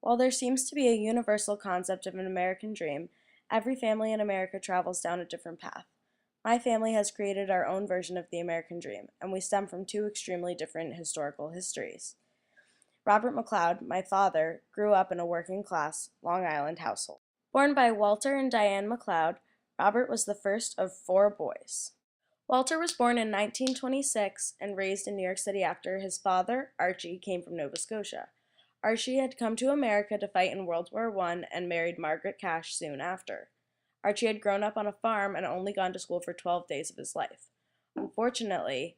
While there seems to be a universal concept of an American dream, every family in America travels down a different path. My family has created our own version of the American dream, and we stem from two extremely different historical histories. Robert MacLeod, my father, grew up in a working-class Long Island household. Born by Walter and Diane MacLeod, Robert was the first of four boys. Walter was born in 1926 and raised in New York City after his father, Archie, came from Nova Scotia. Archie had come to America to fight in World War I and married Margaret Cash soon after. Archie had grown up on a farm and only gone to school for 12 days of his life. Unfortunately,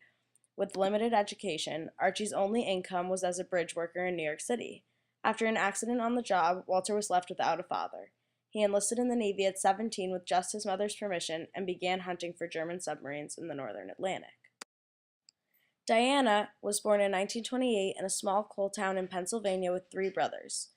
with limited education, Archie's only income was as a bridge worker in New York City. After an accident on the job, Walter was left without a father. He enlisted in the Navy at 17 with just his mother's permission and began hunting for German submarines in the northern Atlantic. Diana was born in 1928 in a small coal town in Pennsylvania with three brothers.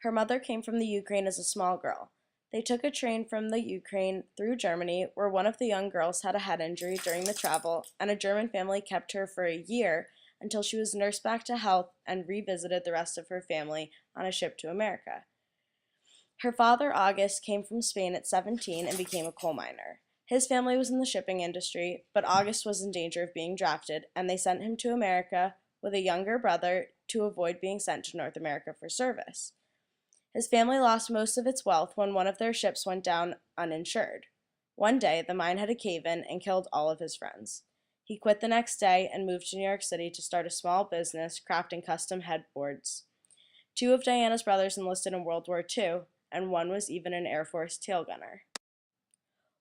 Her mother came from the Ukraine as a small girl. They took a train from the Ukraine through Germany, where one of the young girls had a head injury during the travel, and a German family kept her for a year until she was nursed back to health and revisited the rest of her family on a ship to America. Her father, August, came from Spain at 17 and became a coal miner. His family was in the shipping industry, but August was in danger of being drafted, and they sent him to America with a younger brother to avoid being sent to North America for service. His family lost most of its wealth when one of their ships went down uninsured. One day, the mine had a cave-in and killed all of his friends. He quit the next day and moved to New York City to start a small business crafting custom headboards. Two of Diana's brothers enlisted in World War II, and one was even an Air Force tail gunner.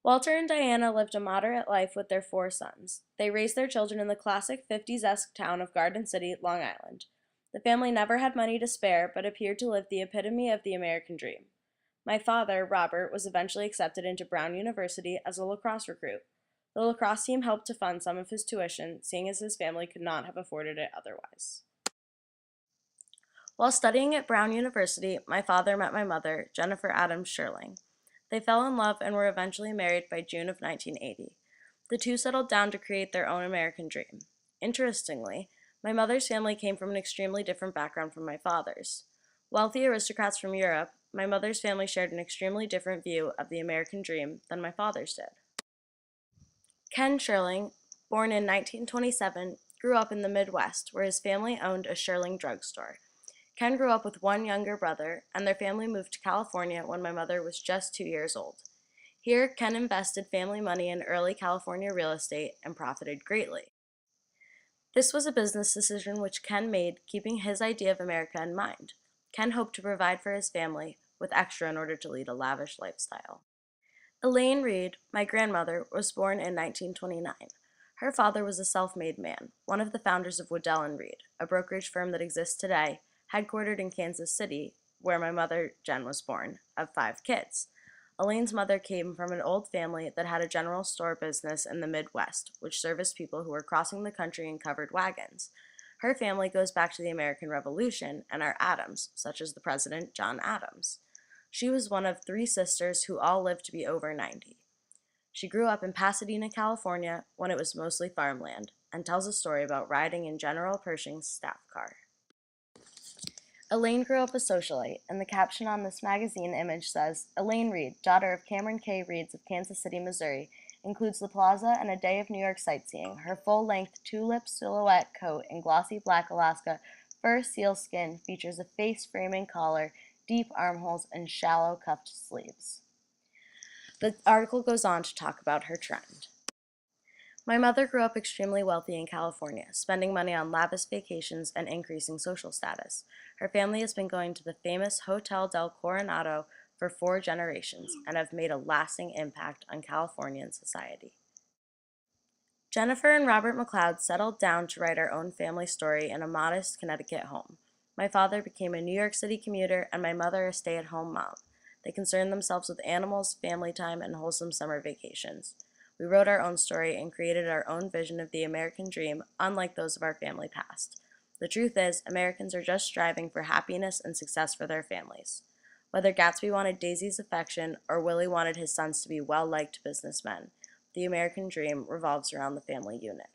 Walter and Diana lived a moderate life with their four sons. They raised their children in the classic 50s-esque town of Garden City, Long Island. The family never had money to spare, but appeared to live the epitome of the American dream. My father, Robert, was eventually accepted into Brown University as a lacrosse recruit. The lacrosse team helped to fund some of his tuition, seeing as his family could not have afforded it otherwise. While studying at Brown University, my father met my mother, Jennifer Adams Sherling. They fell in love and were eventually married by June of 1980. The two settled down to create their own American dream. Interestingly, my mother's family came from an extremely different background from my father's. Wealthy aristocrats from Europe, my mother's family shared an extremely different view of the American dream than my father's did. Ken Sherling, born in 1927, grew up in the Midwest, where his family owned a Sherling drugstore. Ken grew up with one younger brother, and their family moved to California when my mother was just 2 years old. Here, Ken invested family money in early California real estate and profited greatly. This was a business decision which Ken made, keeping his idea of America in mind. Ken hoped to provide for his family, with extra in order to lead a lavish lifestyle. Elaine Reed, my grandmother, was born in 1929. Her father was a self-made man, one of the founders of Waddell & Reed, a brokerage firm that exists today, headquartered in Kansas City, where my mother, Jen, was born, of 5 kids. Elaine's mother came from an old family that had a general store business in the Midwest, which serviced people who were crossing the country in covered wagons. Her family goes back to the American Revolution and are Adams, such as the President John Adams. She was one of 3 sisters who all lived to be over 90. She grew up in Pasadena, California, when it was mostly farmland, and tells a story about riding in General Pershing's staff car. Elaine grew up a socialite, and the caption on this magazine image says, "Elaine Reed, daughter of Cameron K. Reeds of Kansas City, Missouri, includes the plaza and a day of New York sightseeing. Her full-length tulip silhouette coat in glossy black Alaska fur sealskin features a face-framing collar, deep armholes, and shallow cuffed sleeves." The article goes on to talk about her trend. My mother grew up extremely wealthy in California, spending money on lavish vacations and increasing social status. Her family has been going to the famous Hotel del Coronado for 4 generations and have made a lasting impact on Californian society. Jennifer and Robert MacLeod settled down to write our own family story in a modest Connecticut home. My father became a New York City commuter and my mother a stay-at-home mom. They concerned themselves with animals, family time, and wholesome summer vacations. We wrote our own story and created our own vision of the American dream, unlike those of our family past. The truth is, Americans are just striving for happiness and success for their families. Whether Gatsby wanted Daisy's affection or Willie wanted his sons to be well-liked businessmen, the American dream revolves around the family unit.